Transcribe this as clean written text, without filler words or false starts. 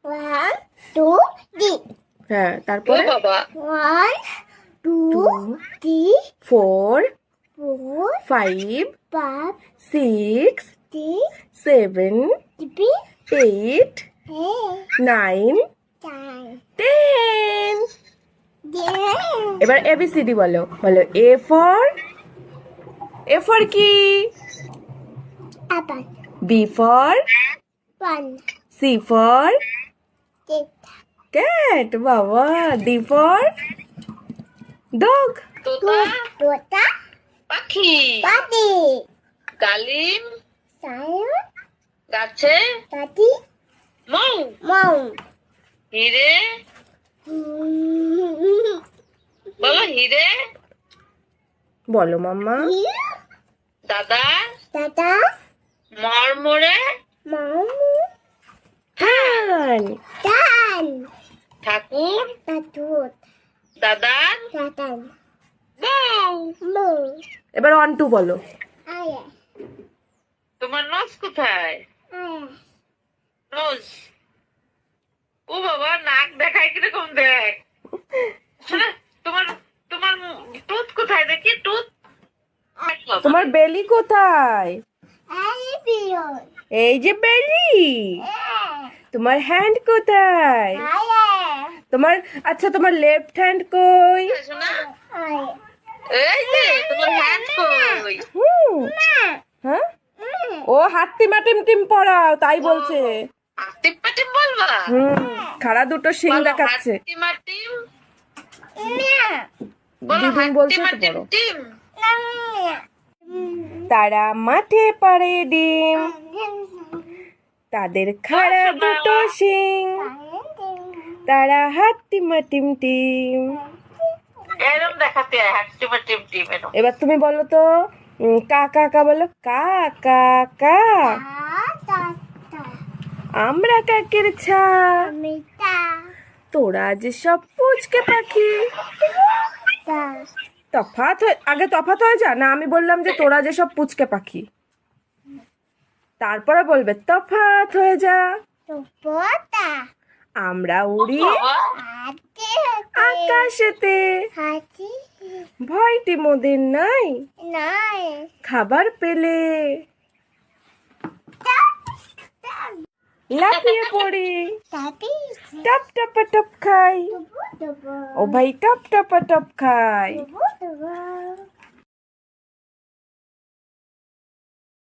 1 2 3 হ্যাঁ তারপরে বাবা 1 2 3 4 4 5 5 6 6 7 8 9 10 এবার এবিসিডি বলো বলো এ ফর কি Apple B for 1 C for 6 cat বাবা ডি ফর ডগ তোতা Tota পাখি Party ডালিম Sayur গাছে Tati মৌ Mau হিরে বলো হিরে বলো মাম্মা দাদা Tata মরমরে Mau হ্যাঁ Dan ঠাকুর Tatut দাদার Tatan বউ Mu এবার 1 2 বলো Ayah তোমার নজ কোথায় Ayah নোজ ও বাবা নাক দেখায় কিরকম দেখ শোনা, তোমার তোমার টুথ কোথায় দেখি টুথ তোমার বেলি কোথায় Ayah Bion এই যে বেলি তোমার হ্যান্ড কোথায় Ayah তোমার আচ্ছা তোমার লেফট হ্যান্ড কই শোনা Ayah এই যে তোমার হ্যান্ড কই হুম, হ্যাঁ ও হাত্তি মাটিম টিম পড়াও তাই বলছে হাতিম পাটিম বলবা খাড়া দুটো শিং দেখাচ্ছে হাতিম মাটিম দিদিন বলছে তো বড় টিম তারা মাঠে পারে ডিম তাদের খাড়া দুটো শিং তারা হাত্তি মাটিম টিম এরম দেখাতে হয় হাতিম মাটিম টিম এরম এবার তুমি বলো তো কা কা কা বলো কা কা কা আমরা কাকের ছা Mita তোরা যে সব পুচকে পাখি আগে তফাৎ হয়ে যা না আমি বললাম যে তোরা যে সব পুচকে পাখি তারপরে বলবে তফাৎ হয়ে যা Pota আমরা উড়ি বাবা Hati আকাশেতে Hati ভয়টি মোদের নাই Nai খাবার পেলে লাফিয়ে পড়ি Tapi টপ টপ টপ খাই Tubu ও ভাই টপ টপ টপ খাই Tubu